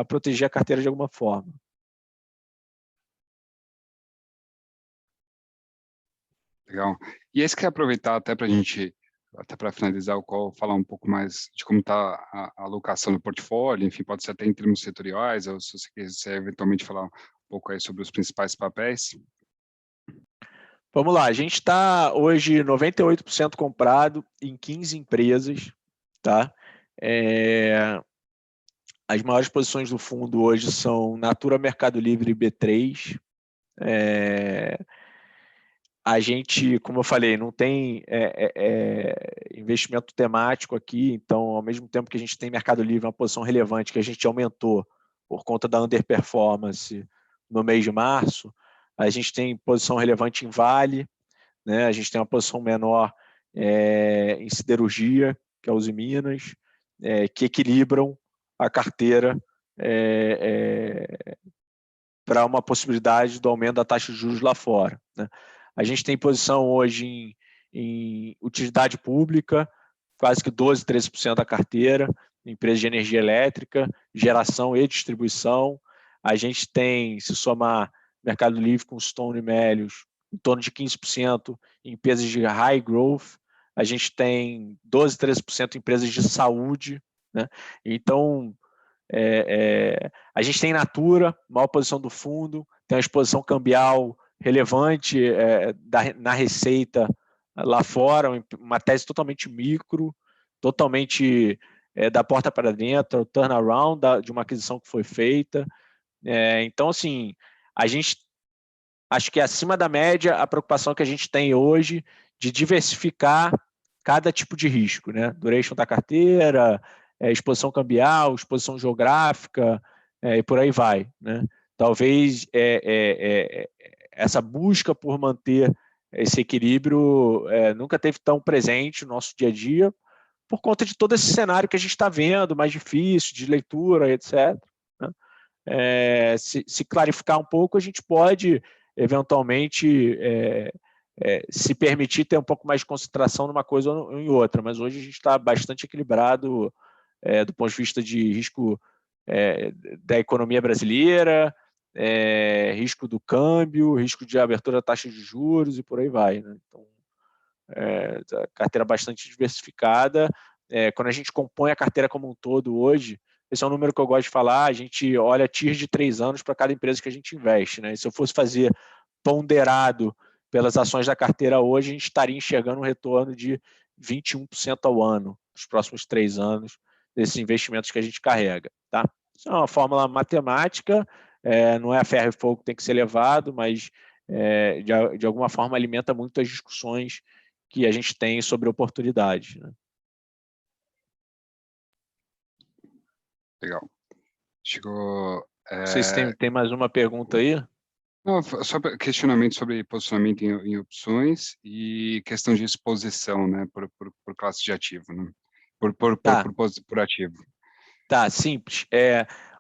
Speaker 2: proteger a carteira de alguma forma.
Speaker 1: Legal. E esse quer aproveitar até para a gente, até para finalizar o call, falar um pouco mais de como está a alocação do portfólio, enfim, pode ser até em termos setoriais, ou se você quiser eventualmente falar um pouco aí sobre os principais papéis.
Speaker 2: Vamos lá, a gente está hoje 98% comprado em 15 empresas, tá? As maiores posições do fundo hoje são Natura, Mercado Livre e B3. A gente, como eu falei, não tem investimento temático aqui, então, ao mesmo tempo que a gente tem Mercado Livre, uma posição relevante que a gente aumentou por conta da underperformance no mês de março, a gente tem posição relevante em Vale, né? A gente tem uma posição menor em siderurgia, que é a Uzi Minas, que equilibram a carteira para uma possibilidade do aumento da taxa de juros lá fora, né? A gente tem posição hoje em utilidade pública, quase que 12%, 13% da carteira, empresas de energia elétrica, geração e distribuição. A gente tem, se somar Mercado Livre com Stone e Melius, em torno de 15% em empresas de high growth. A gente tem 12%, 13% em empresas de saúde, né? Então, a gente tem Natura, maior posição do fundo, tem uma exposição cambial relevante na receita lá fora, uma tese totalmente micro, totalmente da porta para dentro, o turnaround de uma aquisição que foi feita. Então, assim, a gente acho que é acima da média a preocupação que a gente tem hoje de diversificar cada tipo de risco, né? Duration da carteira, exposição cambial, exposição geográfica, e por aí vai, né? Talvez essa busca por manter esse equilíbrio nunca teve tão presente no nosso dia a dia, por conta de todo esse cenário que a gente está vendo, mais difícil, de leitura, etc. Né? Se clarificar um pouco, a gente pode, eventualmente, se permitir ter um pouco mais de concentração numa coisa ou em outra, mas hoje a gente está bastante equilibrado do ponto de vista de risco da economia brasileira, risco do câmbio, risco de abertura da taxa de juros e por aí vai, né? Então, a carteira bastante diversificada. Quando a gente compõe a carteira como um todo hoje, esse é um número que eu gosto de falar, a gente olha TIR de 3 anos para cada empresa que a gente investe, né? E se eu fosse fazer ponderado pelas ações da carteira hoje, a gente estaria enxergando um retorno de 21% ao ano, nos próximos 3 anos, desses investimentos que a gente carrega. Tá? Isso é uma fórmula matemática, não é a ferro e fogo que tem que ser levado, mas de alguma forma alimenta muito as discussões que a gente tem sobre oportunidades. Né?
Speaker 1: Legal. Chegou...
Speaker 2: Vocês têm mais uma pergunta aí?
Speaker 1: Não, só questionamento sobre posicionamento em opções e questão de exposição, né, por classe de ativo, né? Por ativo.
Speaker 2: Tá, simples.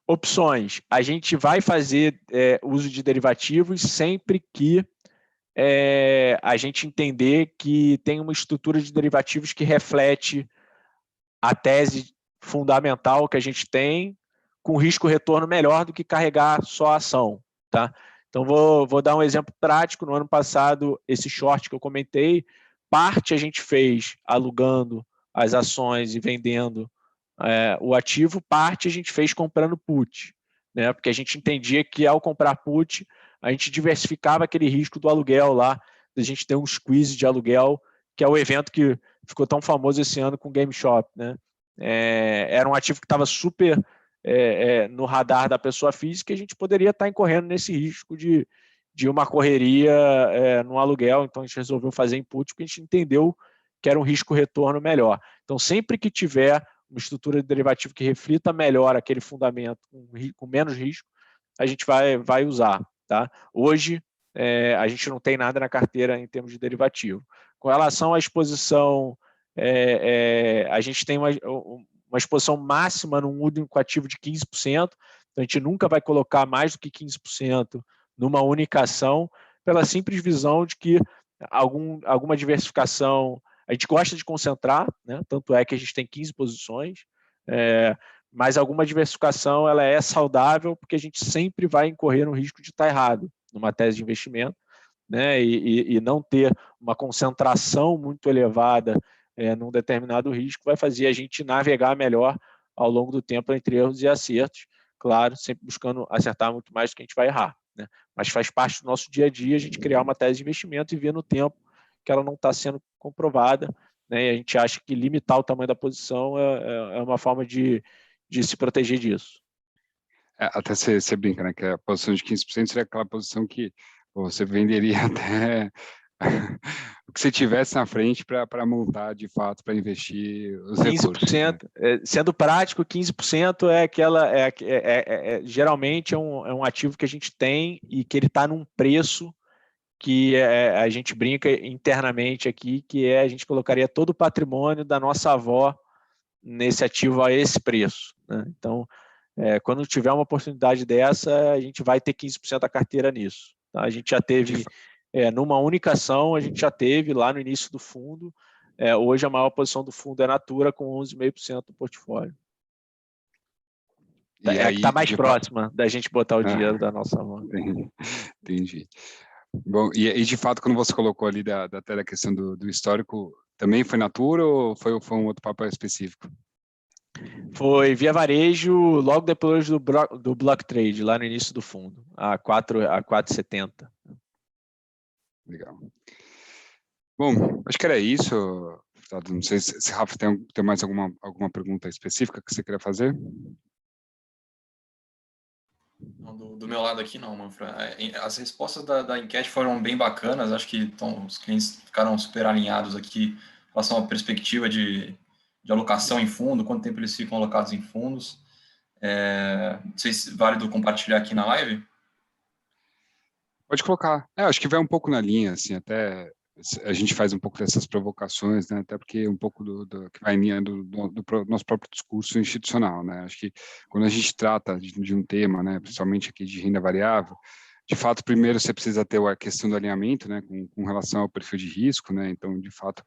Speaker 2: Opções. A gente vai fazer uso de derivativos sempre que a gente entender que tem uma estrutura de derivativos que reflete a tese fundamental que a gente tem, com risco-retorno melhor do que carregar só a ação. Tá? Então, vou dar um exemplo prático. No ano passado, esse short que eu comentei, parte a gente fez alugando as ações e vendendo o ativo, parte a gente fez comprando put, né? Porque a gente entendia que ao comprar put, a gente diversificava aquele risco do aluguel lá, a gente ter um squeeze de aluguel, que é o evento que ficou tão famoso esse ano com o GameStop, né? Era um ativo que estava super no radar da pessoa física, e a gente poderia estar incorrendo nesse risco de uma correria no aluguel. Então a gente resolveu fazer input, porque a gente entendeu que era um risco-retorno melhor. Então, sempre que tiver uma estrutura de derivativo que reflita melhor aquele fundamento com menos risco, a gente vai usar. Tá? Hoje, a gente não tem nada na carteira em termos de derivativo. Com relação à exposição, a gente tem uma exposição máxima num único ativo de 15%, então a gente nunca vai colocar mais do que 15% numa única ação, pela simples visão de que alguma diversificação, a gente gosta de concentrar, né? Tanto é que a gente tem 15 posições, mas alguma diversificação ela é saudável, porque a gente sempre vai incorrer no risco de estar errado numa tese de investimento, né? E não ter uma concentração muito elevada num determinado risco vai fazer a gente navegar melhor ao longo do tempo entre erros e acertos, claro, sempre buscando acertar muito mais do que a gente vai errar. Né? Mas faz parte do nosso dia a dia a gente criar uma tese de investimento e ver no tempo que ela não está sendo comprovada, né? E a gente acha que limitar o tamanho da posição é uma forma de se proteger disso.
Speaker 1: Até você brinca, né, que a posição de 15% seria aquela posição que você venderia até o que você tivesse na frente para montar, de fato, para investir os 15%, recursos. Né?
Speaker 2: Sendo prático, 15% é aquela, geralmente é um ativo que a gente tem e que ele está num preço que a gente brinca internamente aqui, que a gente colocaria todo o patrimônio da nossa avó nesse ativo a esse preço. Né? Então, quando tiver uma oportunidade dessa, a gente vai ter 15% da carteira nisso. Tá? A gente já teve, numa única ação, a gente já teve lá no início do fundo. Hoje a maior posição do fundo é Natura, com 11,5% do portfólio. E aí, que está mais próxima da gente botar o dinheiro da nossa avó.
Speaker 1: Entendi. Bom, e de fato, quando você colocou ali da tela a questão do histórico, também foi Natura ou foi um outro papel específico?
Speaker 2: Foi via varejo, logo depois do block trade, lá no início do fundo, a 4,70.
Speaker 1: Legal. Bom, acho que era isso. Não sei se Rafa tem mais alguma pergunta específica que você queria fazer?
Speaker 3: Não, do meu lado aqui não, Manfra. As respostas da enquete foram bem bacanas, acho que os clientes ficaram super alinhados aqui em relação à perspectiva de alocação em fundo, quanto tempo eles ficam alocados em fundos. Não sei se é válido compartilhar aqui na live.
Speaker 1: Pode colocar. Acho que vai um pouco na linha, assim, até a gente faz um pouco dessas provocações, né? Até porque um pouco que vai em linha do nosso próprio discurso institucional, né? Acho que quando a gente trata de um tema, né, principalmente aqui de renda variável, de fato, primeiro você precisa ter a questão do alinhamento, né, com relação ao perfil de risco, né? Então, de fato,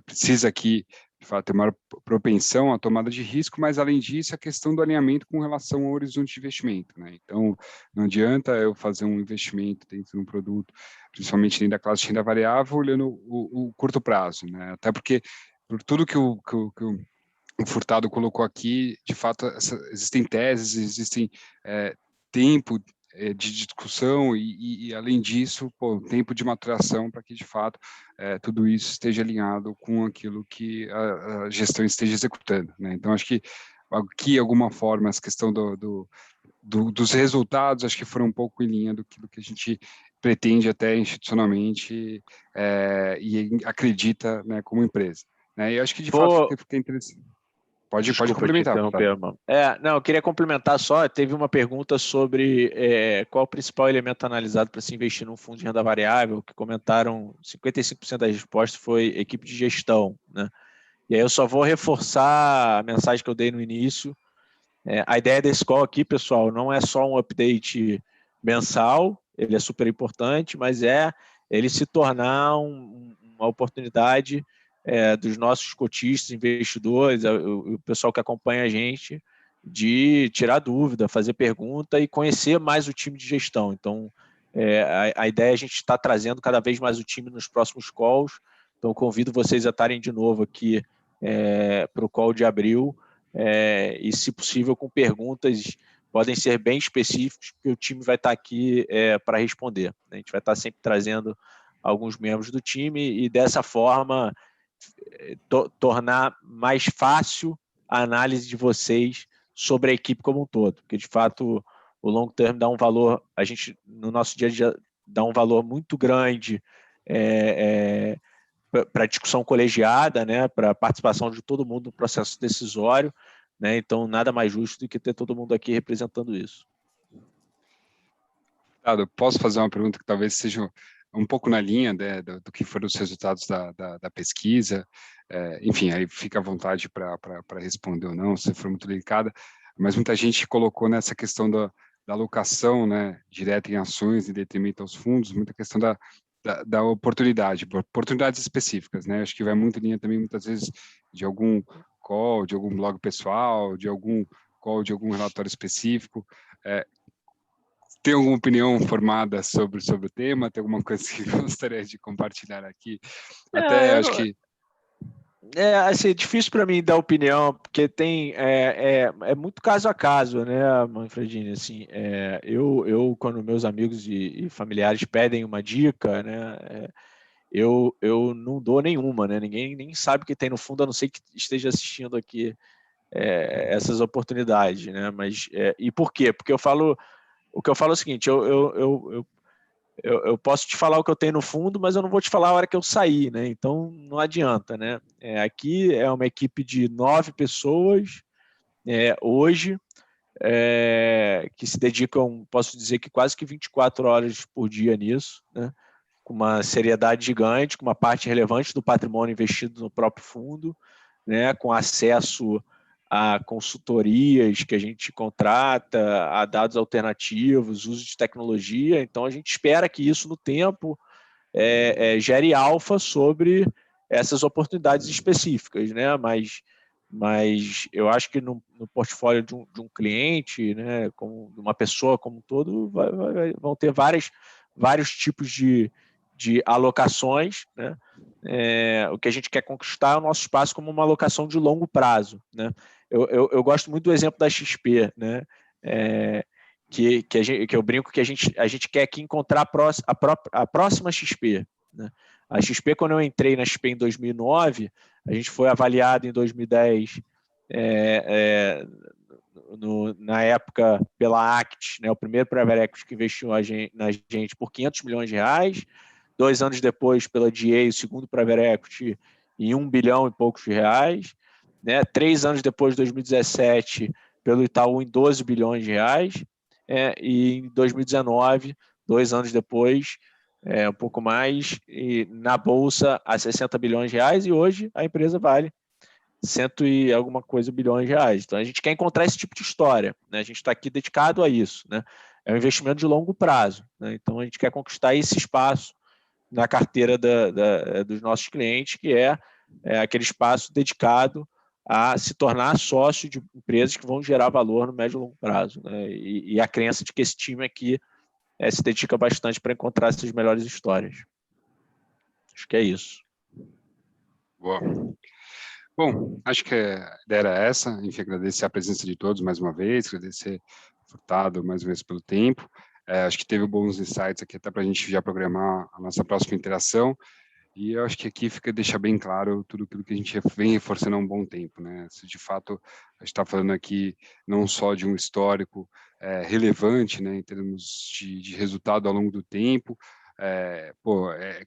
Speaker 1: precisa aqui de fato ter maior propensão à tomada de risco, mas além disso, a questão do alinhamento com relação ao horizonte de investimento, né? Então, não adianta eu fazer um investimento dentro de um produto, principalmente dentro da classe de renda variável, olhando o curto prazo, né? Até porque, por tudo que o Furtado colocou aqui, de fato, existem teses, existem tempo de discussão e além disso, um tempo de maturação para que, de fato, tudo isso esteja alinhado com aquilo que a gestão esteja executando, né? Então, acho que aqui, de alguma forma, essa questão dos resultados, acho que foram um pouco em linha do que a gente pretende até institucionalmente e acredita, né, como empresa. Né? E eu acho que, de fato, fica interessante. Pode complementar.
Speaker 2: Mano. Não, eu queria complementar só, teve uma pergunta sobre qual o principal elemento analisado para se investir num fundo de renda variável, que comentaram 55% das respostas foi equipe de gestão, né? E aí eu só vou reforçar a mensagem que eu dei no início. A ideia desse call aqui, pessoal, não é só um update mensal, ele é super importante, mas ele se tornar uma oportunidade dos nossos cotistas, investidores, o pessoal que acompanha a gente, de tirar dúvida, fazer pergunta e conhecer mais o time de gestão. Então, a ideia é a gente estar trazendo cada vez mais o time nos próximos calls. Então, convido vocês a estarem de novo aqui para o call de abril, e, se possível, com perguntas, podem ser bem específicas, porque o time vai estar aqui para responder. A gente vai estar sempre trazendo alguns membros do time e, dessa forma, tornar mais fácil a análise de vocês sobre a equipe como um todo, porque, de fato, o long term dá um valor, a gente, no nosso dia a dia, dá um valor muito grande para a discussão colegiada, né, para a participação de todo mundo no processo decisório, né, então nada mais justo do que ter todo mundo aqui representando isso.
Speaker 1: Posso fazer uma pergunta que talvez seja um pouco na linha, né, do que foram os resultados da pesquisa, enfim, aí fica à vontade para responder ou não, se for muito delicada, mas muita gente colocou nessa questão da alocação, né, direta em ações em detrimento aos fundos, muita questão da oportunidades específicas, né, acho que vai muito em linha também, muitas vezes, de algum call, de algum blog pessoal, de algum call, de algum relatório específico. Tem alguma opinião formada sobre o tema? Tem alguma coisa que gostaria de compartilhar aqui? Acho que...
Speaker 2: assim, é difícil para mim dar opinião, porque tem é muito caso a caso, né, Manfredini? Assim, eu quando meus amigos e familiares pedem uma dica, né, eu não dou nenhuma, né? Ninguém nem sabe o que tem no fundo, a não ser que esteja assistindo aqui essas oportunidades, né? Mas e por quê? Porque o que eu falo é o seguinte: eu posso te falar o que eu tenho no fundo, mas eu não vou te falar a hora que eu sair, né? Então não adianta, né? Aqui é uma equipe de 9 pessoas hoje, que se dedicam, posso dizer que quase que 24 horas por dia nisso, né? Com uma seriedade gigante, com uma parte relevante do patrimônio investido no próprio fundo, né? Com acesso a consultorias que a gente contrata, a dados alternativos, uso de tecnologia. Então, a gente espera que isso, no tempo, gere alfa sobre essas oportunidades específicas, né? Mas eu acho que no portfólio de um cliente, né, como de uma pessoa como um todo, vão ter vários tipos de alocações, né? O que a gente quer conquistar é o nosso espaço como uma alocação de longo prazo, né? Eu gosto muito do exemplo da XP, né? Que eu brinco que a gente quer aqui encontrar a próxima XP, né? A XP, quando eu entrei na XP em 2009, a gente foi avaliado em 2010, na época, pela Act, né, o primeiro private equity que investiu na gente por R$500 milhões. 2 anos depois, pela DA, o segundo private equity, em R$1 bilhão e poucos de reais. Né? 3 anos depois, 2017, pelo Itaú, em R$12 bilhões. E em 2019, 2 anos depois, um pouco mais, e na Bolsa a R$60 bilhões, e hoje a empresa vale 100 e alguma coisa bilhões de reais. Então a gente quer encontrar esse tipo de história, né? A gente está aqui dedicado a isso, né? É um investimento de longo prazo, né? Então a gente quer conquistar esse espaço na carteira dos nossos clientes, que é aquele espaço dedicado a se tornar sócio de empresas que vão gerar valor no médio e longo prazo, né? E a crença de que esse time aqui se dedica bastante para encontrar essas melhores histórias. Acho que é isso.
Speaker 1: Boa. Bom, acho que a ideia era essa, enfim, agradecer a presença de todos mais uma vez, agradecer Furtado mais uma vez pelo tempo. Acho que teve bons insights aqui até para a gente já programar a nossa próxima interação. E eu acho que aqui deixa bem claro tudo aquilo que a gente vem reforçando há um bom tempo, né? Se de fato a gente está falando aqui não só de um histórico relevante, né, em termos de resultado ao longo do tempo,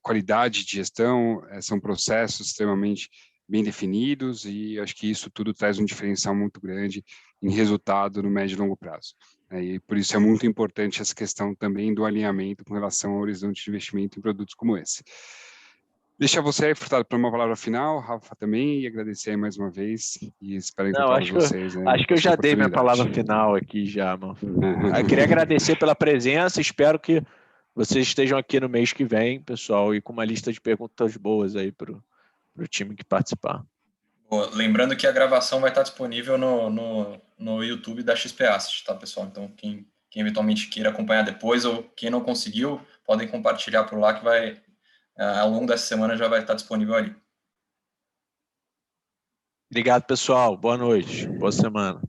Speaker 1: qualidade de gestão, são processos extremamente bem definidos e acho que isso tudo traz um diferencial muito grande em resultado no médio e longo prazo. E por isso é muito importante essa questão também do alinhamento com relação ao horizonte de investimento em produtos como esse. Deixar você aí, Furtado, para uma palavra final, Rafa também, e agradecer aí mais uma vez, e espero encontrar vocês.
Speaker 2: Acho que eu já dei minha palavra final aqui já, mano. Eu queria agradecer pela presença, espero que vocês estejam aqui no mês que vem, pessoal, e com uma lista de perguntas boas aí para o time que participar.
Speaker 3: Lembrando que a gravação vai estar disponível no YouTube da XP Asset, tá, pessoal? Então, quem eventualmente queira acompanhar depois, ou quem não conseguiu, podem compartilhar por lá, que vai... ao longo dessa semana já vai estar disponível ali.
Speaker 2: Obrigado, pessoal. Boa noite. Boa semana.